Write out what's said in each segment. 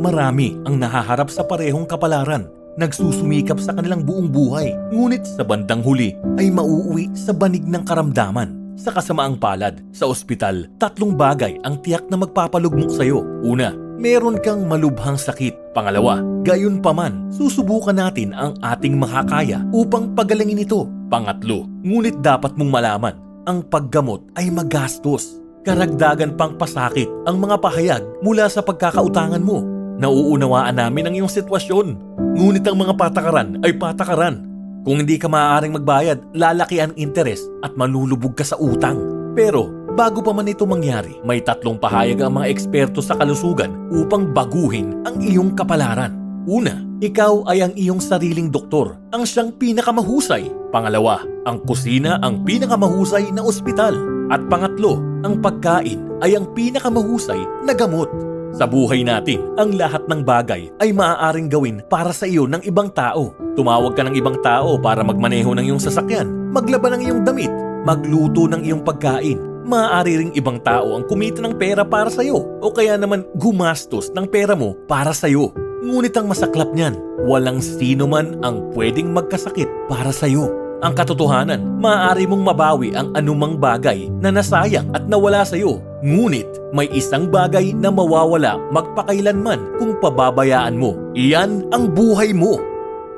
Marami ang nahaharap sa parehong kapalaran, nagsusumikap sa kanilang buong buhay, ngunit sa bandang huli ay mauuwi sa banig ng karamdaman. Sa kasamaang palad, sa ospital, 3 bagay ang tiyak na magpapalugmok sa'yo. Una, meron kang malubhang sakit. Pangalawa, gayon paman, susubukan natin ang ating makakaya upang pagalingin ito. Pangatlo, ngunit dapat mong malaman, ang paggamot ay magastos. Karagdagan pang pasakit ang mga pahayag mula sa pagkakautangan mo. Nauunawaan namin ang iyong sitwasyon, ngunit ang mga patakaran ay patakaran. Kung hindi ka maaaring magbayad, lalaki ang interes at malulubog ka sa utang. Pero bago pa man ito mangyari, may 3 pahayag ang mga eksperto sa kalusugan upang baguhin ang iyong kapalaran. Una, ikaw ay ang iyong sariling doktor, ang siyang pinakamahusay. Pangalawa, ang kusina ang pinakamahusay na ospital. At pangatlo, ang pagkain ay ang pinakamahusay na gamot. Sa buhay natin, ang lahat ng bagay ay maaaring gawin para sa iyo ng ibang tao. Tumawag ka ng ibang tao para magmaneho ng iyong sasakyan, maglaban ng iyong damit, magluto ng iyong pagkain. Maaari ring ibang tao ang kumita ng pera para sa iyo o kaya naman gumastos ng pera mo para sa iyo. Ngunit ang masaklap niyan, walang sino man ang pwedeng magkasakit para sa iyo. Ang katotohanan, maaari mong mabawi ang anumang bagay na nasayang at nawala sa iyo. Ngunit may isang bagay na mawawala magpakailanman kung pababayaan mo. Iyan ang buhay mo.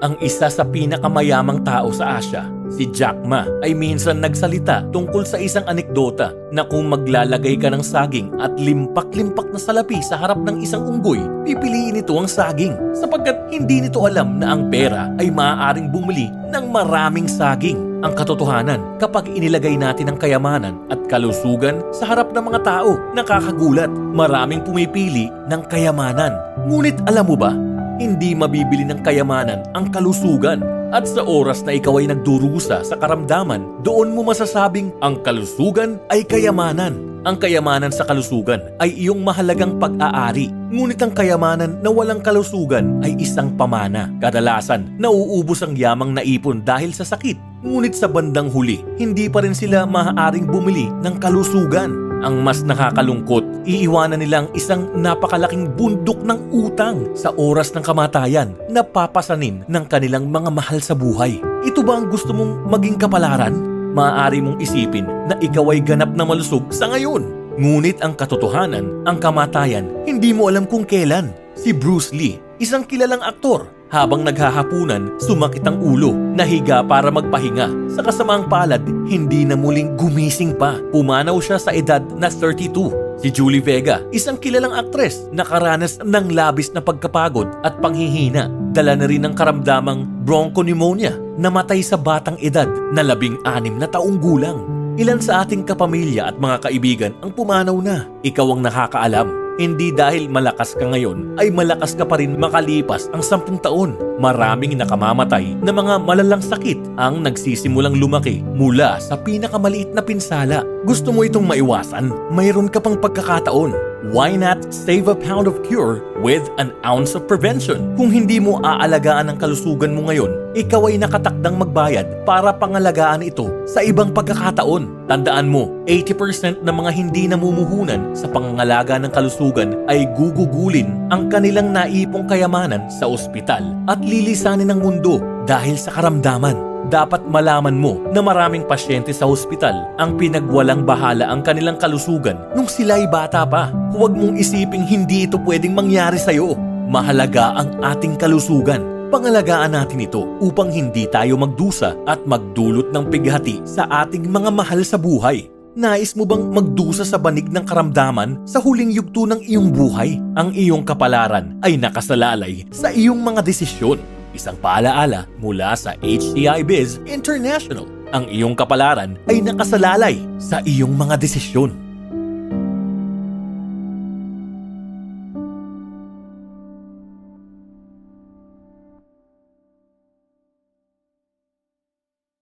Ang isa sa pinakamayamang tao sa Asia, si Jack Ma, ay minsan nagsalita tungkol sa isang anekdota na kung maglalagay ka ng saging at limpak-limpak na salapi sa harap ng isang unggoy, pipiliin ito ang saging sapagkat hindi nito alam na ang pera ay maaaring bumili ng maraming saging. Ang katotohanan, kapag inilagay natin ang kayamanan at kalusugan sa harap ng mga tao, nakakagulat, maraming pumipili ng kayamanan. Ngunit alam mo ba, hindi mabibili ng kayamanan ang kalusugan. At sa oras na ikaw ay nagdurusa sa karamdaman, doon mo masasabing ang kalusugan ay kayamanan. Ang kayamanan sa kalusugan ay iyong mahalagang pag-aari. Ngunit ang kayamanan na walang kalusugan ay isang pamana. Kadalasan, nauubos ang yamang naipon dahil sa sakit. Ngunit sa bandang huli, hindi pa rin sila maaaring bumili ng kalusugan. Ang mas nakakalungkot, iiwanan nilang isang napakalaking bundok ng utang sa oras ng kamatayan na papasanin ng kanilang mga mahal sa buhay. Ito ba ang gusto mong maging kapalaran? Maaari mong isipin na ikaw ay ganap na malusog sa ngayon. Ngunit ang katotohanan, ang kamatayan, hindi mo alam kung kailan. Si Bruce Lee, isang kilalang aktor, habang naghahapunan, sumakit ang ulo, nahiga para magpahinga. Sa kasamaang palad, hindi na muling gumising pa. Pumanaw siya sa edad na 32. Si Julie Vega, isang kilalang aktres, nakaranas ng labis na pagkapagod at panghihina. Dala na rin ng karamdamang bronchopneumonia, namatay sa batang edad na 16 na taong gulang. Ilan sa ating kapamilya at mga kaibigan ang pumanaw na. Ikaw ang nakakaalam. Hindi dahil malakas ka ngayon ay malakas ka pa rin makalipas ang 10 taon. Maraming nakamamatay na mga malalang sakit ang nagsisimulang lumaki mula sa pinakamaliit na pinsala. Gusto mo itong maiwasan? Mayroon ka pang pagkakataon. Why not save a pound of cure with an ounce of prevention? Kung hindi mo aalagaan ang kalusugan mo ngayon, ikaw ay nakatakdang magbayad para pangalagaan ito sa ibang pagkakataon. Tandaan mo, 80% ng mga hindi namumuhunan sa pangangalaga ng kalusugan ay gugugulin ang kanilang naipong kayamanan sa ospital at lilisanin ng mundo dahil sa karamdaman. Dapat malaman mo na maraming pasyente sa ospital ang pinagwalang bahala ang kanilang kalusugan nung sila'y bata pa. Huwag mong isiping hindi ito pwedeng mangyari sa'yo. Mahalaga ang ating kalusugan. Pangalagaan natin ito upang hindi tayo magdusa at magdulot ng pighati sa ating mga mahal sa buhay. Nais mo bang magdusa sa banig ng karamdaman sa huling yugto ng iyong buhay? Ang iyong kapalaran ay nakasalalay sa iyong mga desisyon. Isang paalaala mula sa HCI Biz International. Ang iyong kapalaran ay nakasalalay sa iyong mga desisyon.